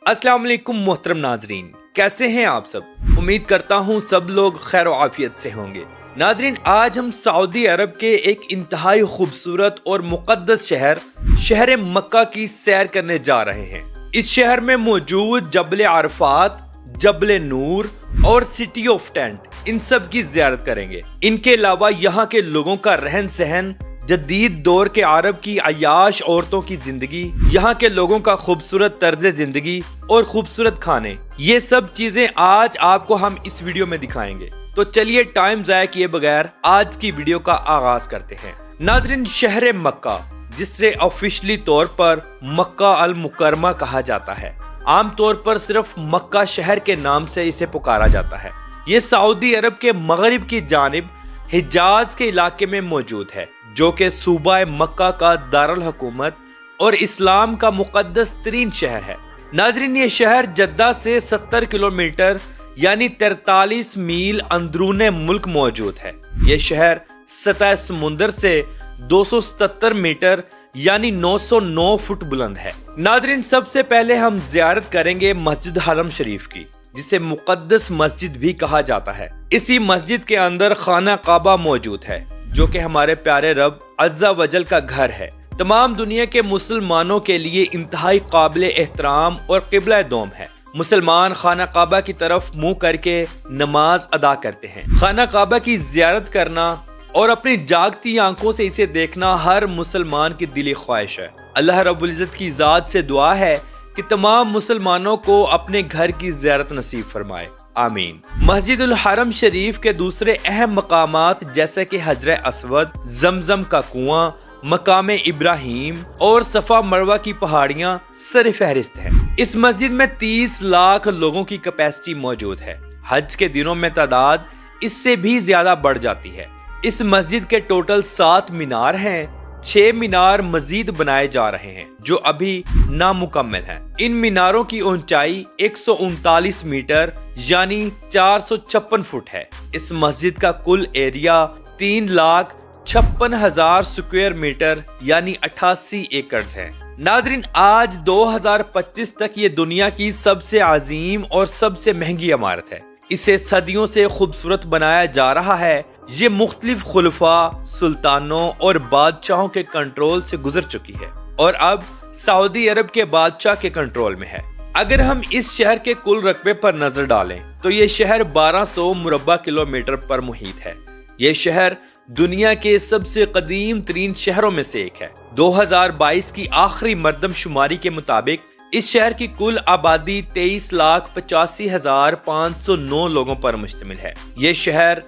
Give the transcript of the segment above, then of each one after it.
अस्सलाम वालेकुम मोहतरम नाजरीन, कैसे हैं आप सब। उम्मीद करता हूँ सब लोग खैर आफियत से होंगे। नाजरीन, आज हम सऊदी अरब के एक इंतहाई खूबसूरत और मुक़द्दस शहर मक्का की सैर करने जा रहे हैं। इस शहर में मौजूद जबल अरफात, जबल नूर और सिटी ऑफ टेंट, इन सब की ज़ियारत करेंगे। इनके अलावा यहाँ के लोगों का रहन सहन, जदीद दौर के अरब की अयाश औरतों की जिंदगी, यहाँ के लोगों का खूबसूरत तर्ज जिंदगी और खूबसूरत खाने, ये सब चीजें आज आपको हम इस वीडियो में दिखाएंगे। तो चलिए टाइम ज़ाया किए बगैर आज की वीडियो का आगाज करते हैं। नाज़रीन, शहर मक्का, जिसे ऑफिशियली तौर पर मक्का अल मुकरमा कहा जाता है, आमतौर पर सिर्फ मक्का शहर के नाम से इसे पुकारा जाता है। ये सऊदी अरब के मगरिब की जानिब हिजाज के इलाके में मौजूद है, जो कि सूबा मक्का का दारुल हुकूमत और इस्लाम का मुक़द्दस तरीन शहर है। नाज़रीन, ये शहर जद्दा से 70 किलोमीटर यानी 43 मील अंदरूने मुल्क मौजूद है। ये शहर सतह समुंदर से 277 मीटर यानी 909 फुट बुलंद है। नाज़रीन, सबसे पहले हम ज़ियारत करेंगे मस्जिद हरम शरीफ की, जिसे मुक़द्दस मस्जिद भी कहा जाता है। इसी मस्जिद के अंदर खाना काबा मौजूद है, जो कि हमारे प्यारे रब अज़्ज़ा वजल का घर है। तमाम दुनिया के मुसलमानों के लिए इंतहाई काबिल एहतराम और क़िबला दोम है। मुसलमान खाना काबा की तरफ मुंह करके नमाज अदा करते हैं। खाना काबा की ज़ियारत करना और अपनी जागती आंखों से इसे देखना हर मुसलमान की दिली ख्वाहिश है। अल्लाह रब्बुल इज़्ज़त की ज़ात से दुआ है कि तमाम मुसलमानों को अपने घर की ज़ियारत नसीब फरमाए, आमीन। मस्जिदुल हरम शरीफ के दूसरे अहम मकामात जैसे कि हजर अस्वद, जमजम का कुआं, मकाम इब्राहिम और सफा मरवा की पहाड़ियां सर फहरिस्त हैं। इस मस्जिद में 30 लाख लोगों की कैपेसिटी मौजूद है। हज के दिनों में तादाद इससे भी ज्यादा बढ़ जाती है। इस मस्जिद के टोटल 7 मीनार हैं। 6 मीनार मजीद बनाए जा रहे हैं, जो अभी नामुकम्मल हैं। इन मीनारों की ऊंचाई 139 मीटर यानी 456 फुट है। इस मस्जिद का कुल एरिया 3,56,000 स्क्वायर मीटर यानी 88 एकड़ है। नाज़रीन, आज 2025 तक ये दुनिया की सबसे अजीम और सबसे महंगी इमारत है। इसे सदियों से खूबसूरत बनाया जा रहा है। ये मुख्तलिफ खुलफा, सुल्तानों और बादशाहों के कंट्रोल से गुजर चुकी है और अब सऊदी अरब के बादशाह के कंट्रोल में है। अगर हम इस शहर के कुल रकबे पर नजर डालें तो ये शहर 1200 मुरब्बा किलोमीटर पर मुहित है। ये शहर दुनिया के सबसे कदीम तरीन शहरों में से एक है। 2022 की आखिरी मरदमशुमारी के मुताबिक इस शहर की कुल आबादी 23,85,509 लोगों पर मुश्तमिल है। ये शहर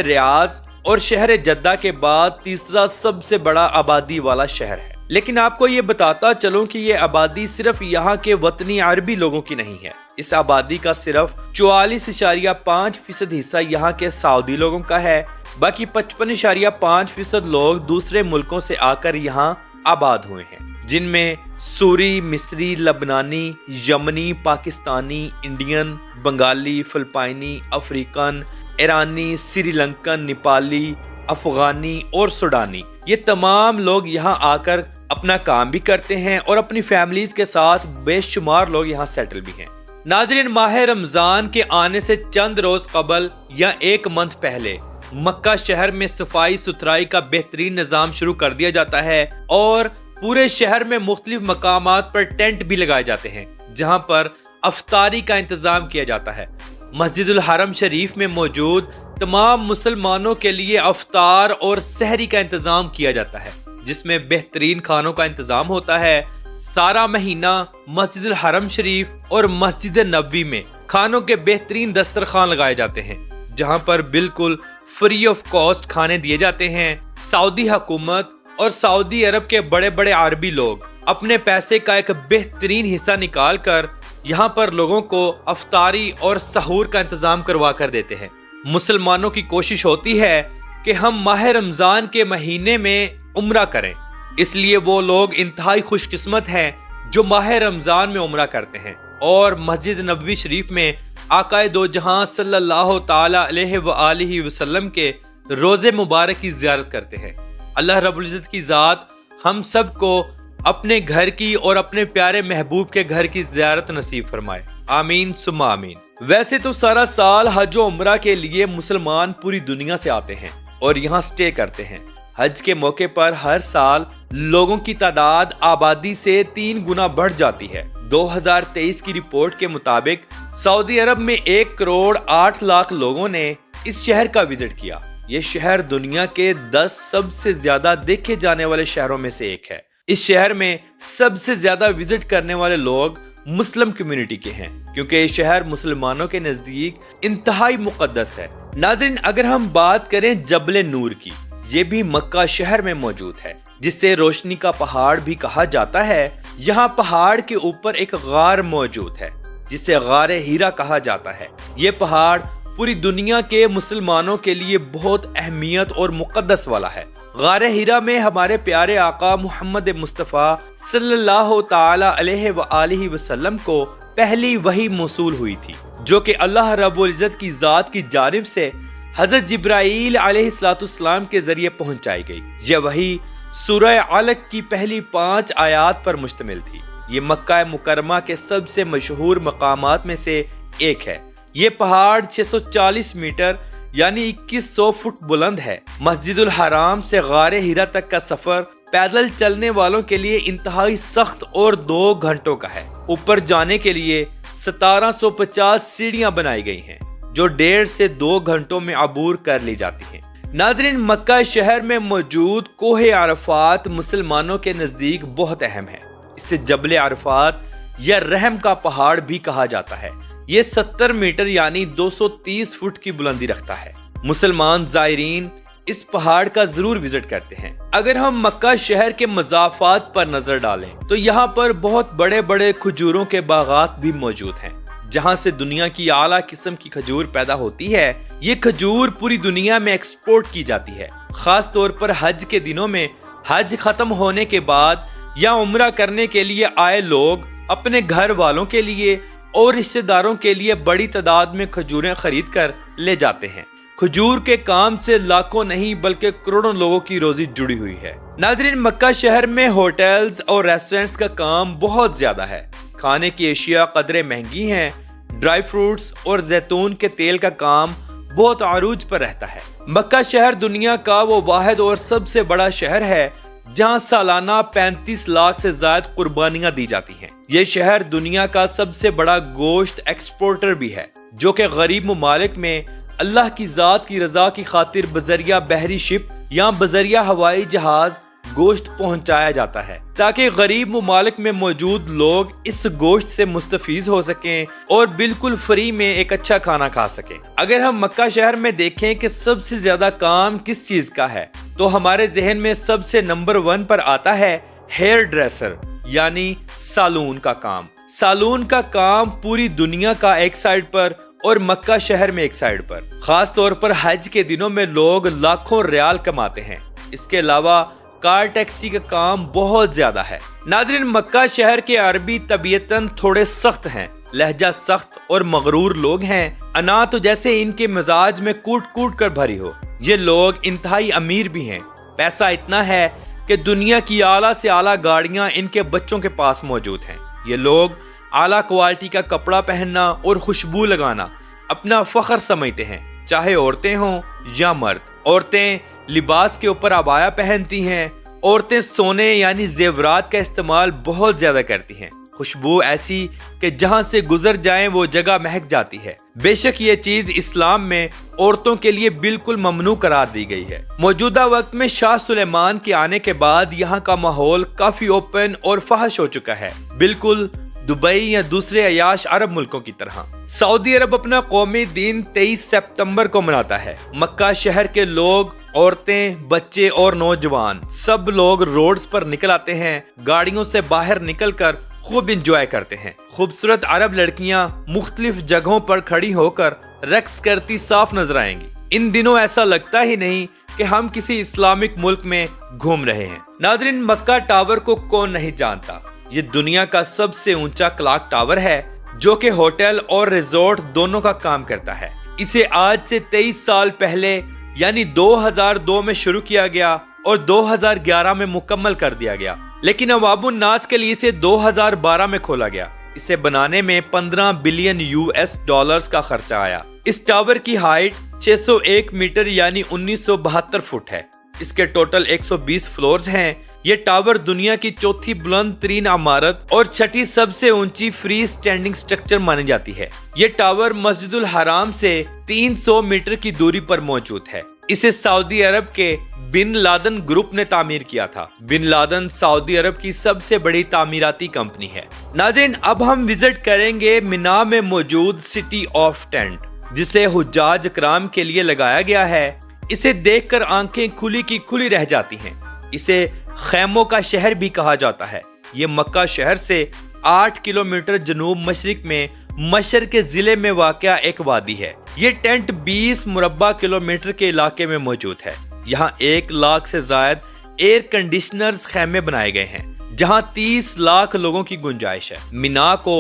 रियाज और शहर जद्दा के बाद तीसरा सबसे बड़ा आबादी वाला शहर है। लेकिन आपको ये बताता चलूं कि ये आबादी सिर्फ यहाँ के वतनी अरबी लोगों की नहीं है। इस आबादी का सिर्फ 44.5% हिस्सा यहाँ के सऊदी लोगों का है। बाकी 55.5% लोग दूसरे मुल्कों से आकर यहाँ आबाद हुए हैं, जिनमें सूरी, मिस्री, लबनानी, यमनी, पाकिस्तानी, इंडियन, बंगाली, फिलिपाइनी, अफ्रीकन, ईरानी, श्रीलंकन, नेपाली, अफगानी और सुडानी। ये तमाम लोग यहाँ आकर अपना काम भी करते हैं और अपनी फैमिलीज के साथ बेशुमार लोग यहाँ सेटल भी हैं। नाज़रीन, माह रमजान के आने से चंद रोज कबल या 1 मंथ पहले मक्का शहर में सफाई सुथराई का बेहतरीन निजाम शुरू कर दिया जाता है और पूरे शहर में मुख्तलिफ मकामात पर टेंट भी लगाए जाते हैं, जहाँ पर अफ्तारी का इंतजाम किया जाता है। मस्जिदुल हरम शरीफ में मौजूद तमाम मुसलमानों के लिए अफ्तार और सहरी का इंतजाम किया जाता है, जिसमें बेहतरीन खानों का इंतजाम होता है। सारा महीना मस्जिदुल हरम शरीफ और मस्जिद नबवी में खानों के बेहतरीन दस्तरखान लगाए जाते हैं, जहां पर बिल्कुल फ्री ऑफ कॉस्ट खाने दिए जाते हैं। सऊदी हुकूमत और सऊदी अरब के बड़े बड़े अरबी लोग अपने पैसे का एक बेहतरीन हिस्सा निकाल कर यहाँ पर लोगों को अफ्तारी और सहूर का इंतजाम करवा कर देते हैं। मुसलमानों की कोशिश होती है कि हम माह रमजान के महीने में उम्रा करें, इसलिए वो लोग इंतहाई खुशकिस्मत हैं जो माह रमजान में उम्रा करते हैं और मस्जिद नबवी शरीफ में आकाए दो जहां सल्लल्लाहु ताला अलैहि वसल्लम के रोजे मुबारक की ज़ियारत करते हैं। अल्लाह रब्बुल इज़्ज़त की ज़ात हम सबको اپنے گھر کی اور اپنے پیارے محبوب کے گھر کی زیارت نصیب فرمائے، آمین ثم آمین۔ ویسے تو سارا سال حج و عمرہ کے لیے مسلمان پوری دنیا سے آتے ہیں اور یہاں سٹے کرتے ہیں۔ حج کے موقع پر ہر سال لوگوں کی تعداد آبادی سے 3 گنا بڑھ جاتی ہے۔ 2023 کی رپورٹ کے مطابق سعودی عرب میں 1 کروڑ 8 لاکھ لوگوں نے اس شہر کا وزٹ کیا۔ یہ شہر دنیا کے 10 سب سے زیادہ دیکھے جانے والے شہروں میں سے ایک ہے۔ اس شہر میں سب سے زیادہ وزٹ کرنے والے لوگ مسلم کمیونٹی کے ہیں، کیونکہ یہ شہر مسلمانوں کے نزدیک انتہائی مقدس ہے۔ ناظرین، اگر ہم بات کریں جبل نور کی، یہ بھی مکہ شہر میں موجود ہے، جسے روشنی کا پہاڑ بھی کہا جاتا ہے۔ یہاں پہاڑ کے اوپر ایک غار موجود ہے جسے غار ہیرا کہا جاتا ہے۔ یہ پہاڑ پوری دنیا کے مسلمانوں کے لیے بہت اہمیت اور مقدس والا ہے۔ غار ہیرا میں ہمارے پیارے آقا محمد مصطفیٰ صلی اللہ تعالی علیہ وآلہ وسلم کو پہلی وحی موصول ہوئی تھی، جو کہ اللہ رب العزت کی ذات کی جانب سے حضرت جبرائیل علیہ السلام کے ذریعے پہنچائی گئی۔ یہ وحی سورہ علق کی پہلی 5 آیات پر مشتمل تھی۔ یہ مکہ مکرمہ کے سب سے مشہور مقامات میں سے ایک ہے۔ یہ پہاڑ 640 میٹر یعنی 2100 فٹ بلند ہے۔ مسجد الحرام سے غار ہیرا تک کا سفر پیدل چلنے والوں کے لیے انتہائی سخت اور 2 گھنٹوں کا ہے۔ اوپر جانے کے لیے 1750 سیڑھیاں بنائی گئی ہیں، جو 1.5 سے 2 گھنٹوں میں عبور کر لی جاتی ہیں۔ ناظرین، مکہ شہر میں موجود کوہ عرفات مسلمانوں کے نزدیک بہت اہم ہے۔ اسے جبل عرفات یا رحم کا پہاڑ بھی کہا جاتا ہے۔ یہ 70 میٹر یعنی 230 فٹ کی بلندی رکھتا ہے۔ مسلمان زائرین اس پہاڑ کا ضرور وزٹ کرتے ہیں۔ اگر ہم مکہ شہر کے مضافات پر نظر ڈالیں تو یہاں پر بہت بڑے بڑے کھجوروں کے باغات بھی موجود ہیں، جہاں سے دنیا کی اعلیٰ قسم کی کھجور پیدا ہوتی ہے۔ یہ کھجور پوری دنیا میں ایکسپورٹ کی جاتی ہے، خاص طور پر حج کے دنوں میں۔ حج ختم ہونے کے بعد یا عمرہ کرنے کے لیے آئے لوگ اپنے گھر والوں کے لیے اور رشتہ داروں کے لیے بڑی تعداد میں کھجوریں خرید کر لے جاتے ہیں۔ کھجور کے کام سے لاکھوں نہیں بلکہ کروڑوں لوگوں کی روزی جڑی ہوئی ہے۔ ناظرین، مکہ شہر میں ہوٹلز اور ریسٹورنٹس کا کام بہت زیادہ ہے۔ کھانے کی اشیاء قدرے مہنگی ہیں۔ ڈرائی فروٹس اور زیتون کے تیل کا کام بہت عروج پر رہتا ہے۔ مکہ شہر دنیا کا وہ واحد اور سب سے بڑا شہر ہے جہاں سالانہ 35 لاکھ سے زائد قربانیاں دی جاتی ہیں۔ یہ شہر دنیا کا سب سے بڑا گوشت ایکسپورٹر بھی ہے، جو کہ غریب ممالک میں اللہ کی ذات کی رضا کی خاطر بذریعہ بحری شپ یا بذریعہ ہوائی جہاز گوشت پہنچایا جاتا ہے، تاکہ غریب ممالک میں موجود لوگ اس گوشت سے مستفید ہو سکیں اور بالکل فری میں ایک اچھا کھانا کھا سکیں۔ اگر ہم مکہ شہر میں دیکھیں کہ سب سے زیادہ کام کس چیز کا ہے، تو ہمارے ذہن میں سب سے نمبر 1 پر آتا ہے ہیئر ڈریسر یعنی سالون کا کام۔ سالون کا کام پوری دنیا کا ایک سائیڈ پر اور مکہ شہر میں ایک سائیڈ پر۔ خاص طور پر حج کے دنوں میں لوگ لاکھوں ریال کماتے ہیں۔ اس کے علاوہ کار ٹیکسی کا کام بہت زیادہ ہے۔ ناظرین، مکہ شہر کے عربی طبیعتاً تھوڑے سخت ہیں، لہجہ سخت اور مغرور لوگ ہیں۔ انا تو جیسے ان کے مزاج میں کوٹ کوٹ کر بھری ہو۔ یہ لوگ انتہائی امیر بھی ہیں۔ پیسہ اتنا ہے کہ دنیا کی اعلیٰ سے اعلیٰ گاڑیاں ان کے بچوں کے پاس موجود ہیں۔ یہ لوگ اعلیٰ کوالٹی کا کپڑا پہننا اور خوشبو لگانا اپنا فخر سمجھتے ہیں، چاہے عورتیں ہوں یا مرد۔ عورتیں لباس کے اوپر عبایا پہنتی ہیں۔ عورتیں سونے یعنی زیورات کا استعمال بہت زیادہ کرتی ہیں۔ خوشبو ایسی کہ جہاں سے گزر جائیں وہ جگہ مہک جاتی ہے۔ بے شک یہ چیز اسلام میں عورتوں کے لیے بالکل ممنوع قرار دی گئی ہے۔ موجودہ وقت میں شاہ سلیمان کے آنے کے بعد یہاں کا ماحول کافی اوپن اور فحش ہو چکا ہے، بالکل دبئی یا دوسرے عیاش عرب ملکوں کی طرح۔ سعودی عرب اپنا قومی دن 23 سپتمبر کو مناتا ہے۔ مکہ شہر کے لوگ، عورتیں، بچے اور نوجوان سب لوگ روڈز پر نکل آتے ہیں، گاڑیوں سے باہر نکل کر خوب انجوائے کرتے ہیں۔ خوبصورت عرب لڑکیاں مختلف جگہوں پر کھڑی ہو کر رقص کرتی صاف نظر آئیں گی۔ ان دنوں ایسا لگتا ہی نہیں کہ ہم کسی اسلامک ملک میں گھوم رہے ہیں۔ ناظرین، مکہ ٹاور کو کون نہیں جانتا؟ یہ دنیا کا سب سے اونچا کلاک ٹاور ہے، جو کہ ہوٹل اور ریزورٹ دونوں کا کام کرتا ہے۔ اسے آج سے 23 سال پہلے یعنی 2002 میں شروع کیا گیا اور 2011 میں مکمل کر دیا گیا۔ लेकिन अवाम उन्नास के लिए इसे 2012 में खोला गया। इसे बनाने में 15 बिलियन US डॉलर्स का खर्चा आया। इस टावर की हाइट 601 मीटर यानी 1972 फुट है। इसके टोटल 120 फ्लोर्स हैं। ये टावर दुनिया की चौथी बुलंद तरीन इमारत और छठी सबसे ऊंची फ्री स्टैंडिंग स्ट्रक्चर मानी जाती है। ये टावर मस्जिदुल हराम से 300 मीटर की दूरी पर मौजूद है। इसे सऊदी अरब के बिन लादन ग्रुप ने तामीर किया था। बिन लादन सऊदी अरब की सबसे बड़ी तामीराती कंपनी है। नाज़रीन, अब हम विजिट करेंगे मिना में मौजूद सिटी ऑफ टेंट, जिसे हुज्जाज इकराम के लिए लगाया गया है। इसे देखकर आंखें खुली की खुली रह जाती हैं। इसे खैमों का शहर भी कहा जाता है। ये मक्का शहर से 8 किलोमीटर जनूब मशरिक में मशर के जिले में वाक़या एक वादी है। ये टेंट 20 मुरब्बा किलोमीटर के इलाके में मौजूद है। यहाँ 1 लाख से जायद एयर कंडीशनर्स खैमे बनाए गए हैं, जहाँ 30 लाख लोगों की गुंजाइश है। मिना को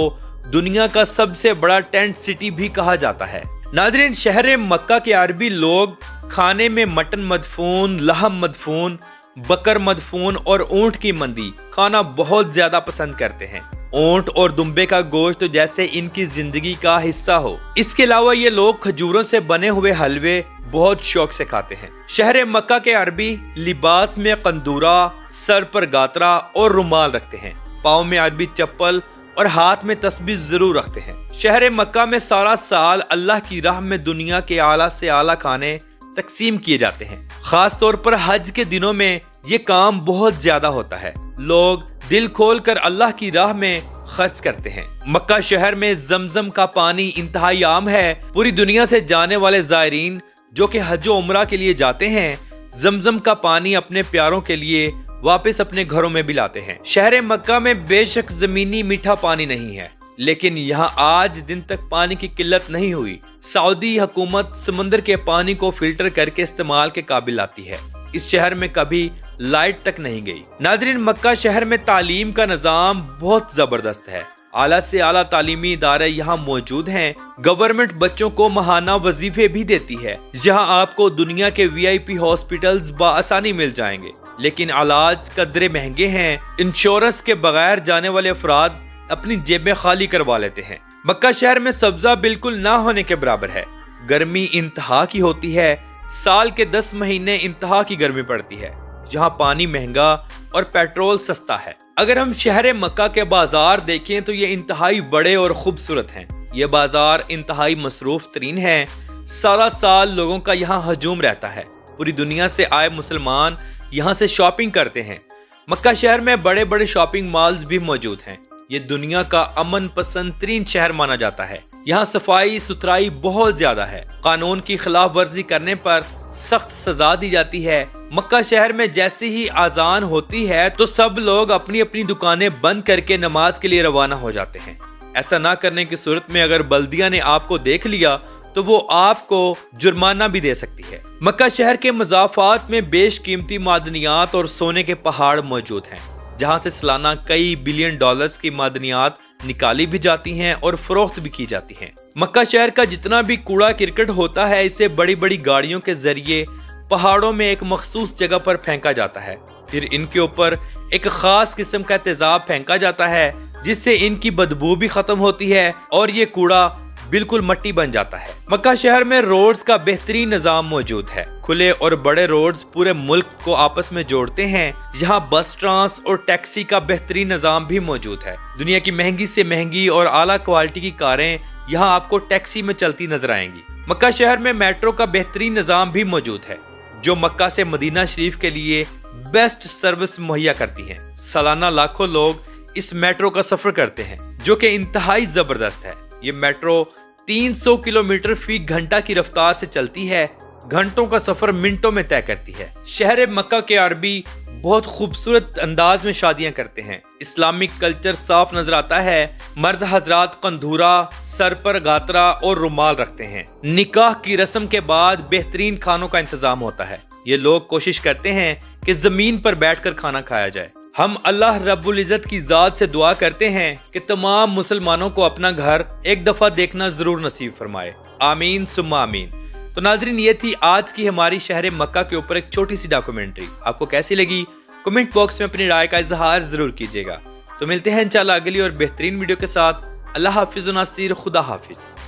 दुनिया का सबसे बड़ा टेंट सिटी भी कहा जाता है। नाज़रीन, शहर मक्का के अरबी लोग खाने में मटन मदफून, लहम मदफून, बकर मदफून और ऊंट की मंदी खाना बहुत ज्यादा पसंद करते हैं। ऊंट और दुम्बे का गोश्त तो जैसे इनकी जिंदगी का हिस्सा हो। इसके अलावा ये लोग खजूरों से बने हुए हलवे बहुत शौक से खाते हैं। शहर मक्का के अरबी लिबास में कंदूरा, सर पर गातरा और रुमाल रखते हैं। पाँव में अरबी चप्पल और हाथ में तस्बीह जरूर रखते हैं। शहर मक्का में सारा साल अल्लाह की राह में दुनिया के आला से आला खाने तकसीम किए जाते हैं। खास तौर पर हज के दिनों में ये काम बहुत ज्यादा होता है। लोग दिल खोल कर अल्लाह की राह में खर्च करते हैं। मक्का शहर में जमजम का पानी इंतहाई आम है। पूरी दुनिया से जाने वाले ज़ायरीन जो कि हज और उम्रा के लिए जाते हैं, जमजम का पानी अपने प्यारों के लिए वापस अपने घरों में भी लाते हैं। शहर मक्का में बेशक जमीनी मीठा पानी नहीं है, लेकिन यहाँ आज दिन तक पानी की किल्लत नहीं हुई। सऊदी हुकूमत समंदर के पानी को फिल्टर करके इस्तेमाल के काबिल आती है। इस शहर में कभी लाइट तक नहीं गई। नाज़रीन, मक्का शहर में तालीम का निज़ाम बहुत जबरदस्त है। आला से आला तालीमी इदारे यहाँ मौजूद हैं। गवर्नमेंट बच्चों को माहाना वजीफे भी देती है, जहाँ आपको दुनिया के VIP हॉस्पिटल्स बआसानी मिल जाएंगे, लेकिन इलाज कदरे महंगे हैं। इंश्योरेंस के बगैर जाने वाले अफराद अपनी जेबें खाली करवा लेते हैं। मक्का शहर में सब्जा बिल्कुल ना होने के बराबर है। गर्मी इंतहा की होती है। साल के 10 महीने इंतहा की गर्मी पड़ती है, जहाँ पानी महंगा और पेट्रोल सस्ता है। अगर हम शहर मक्का के बाजार देखें तो ये इंतहाई बड़े और खूबसूरत हैं। ये बाजार इंतहाई मसरूफ तरीन है। सारा साल लोगों का यहाँ हजूम रहता है। पूरी दुनिया से आए मुसलमान यहाँ से शॉपिंग करते हैं। मक्का शहर में बड़े बड़े शॉपिंग मॉल्स भी मौजूद हैं। ये दुनिया का अमन पसंद तरीन शहर माना जाता है। यहाँ सफाई सुथराई बहुत ज्यादा है। कानून की खिलाफ वर्जी करने पर सख्त सजा दी जाती है। मक्का शहर में जैसे ही आजान होती है तो सब लोग अपनी अपनी दुकानें बंद करके नमाज के लिए रवाना हो जाते हैं। ऐसा ना करने की सूरत में अगर बल्दिया ने आपको देख लिया तो वो आपको जुर्माना भी दे सकती है। मक्का शहर के मज़ाफ़ात में बेशकीमती मादनियात और सोने के पहाड़ मौजूद हैं, जहां से सालाना कई बिलियन डॉलर्स की मादनियात निकाली भी जाती हैं और फरोख्त भी की जाती हैं। मक्का शहर का जितना भी कूड़ा किरकट होता है, इसे बड़ी बड़ी गाड़ियों के जरिए पहाड़ों में एक मखसूस जगह पर फेंका जाता है। फिर इनके ऊपर एक खास किस्म का तेजाब फेंका जाता है, जिससे इनकी बदबू भी खत्म होती है और ये कूड़ा बिल्कुल मट्टी बन जाता है। मक्का शहर में रोड्स का बेहतरीन निजाम मौजूद है। खुले और बड़े रोड्स पूरे मुल्क को आपस में जोड़ते हैं। यहाँ बस ट्रांस और टैक्सी का बेहतरीन निजाम भी मौजूद है। दुनिया की महंगी से महंगी और आला क्वालिटी की कारें यहाँ आपको टैक्सी में चलती नजर आएंगी। मक्का शहर में मेट्रो का बेहतरीन निजाम भी मौजूद है, जो मक्का से मदीना शरीफ के लिए बेस्ट सर्विस मुहैया करती है। सालाना लाखों लोग इस मेट्रो का सफर करते हैं, जो कि इंतहाई जबरदस्त है। ये मेट्रो 300 किलोमीटर फी घंटा की रफ्तार से चलती है। घंटों का सफर मिनटों में तय करती है। शहर मक्का के अरबी बहुत खूबसूरत अंदाज में शादियां करते हैं। इस्लामिक कल्चर साफ नजर आता है। मर्द हजरात कंधूरा, सर पर गातरा और रुमाल रखते हैं। निकाह की रस्म के बाद बेहतरीन खानों का इंतजाम होता है। ये लोग कोशिश करते हैं कि जमीन पर बैठकर खाना खाया जाए। हम अल्लाह रब्बुल इज़्ज़त की ज़ात से दुआ करते हैं कि तमाम मुसलमानों को अपना घर एक दफ़ा देखना ज़रूर नसीब फरमाए। आमीन सुम्मा आमीन। तो नाज़रीन, ये थी आज की हमारी शहर मक्का के ऊपर एक छोटी सी डॉक्यूमेंट्री। आपको कैसी लगी کمنٹ باکس میں اپنی رائے کا اظہار ضرور کیجیے گا۔ تو ملتے ہیں انشاءاللہ اگلی اور بہترین ویڈیو کے ساتھ۔ اللہ حافظ و ناصر، خدا حافظ۔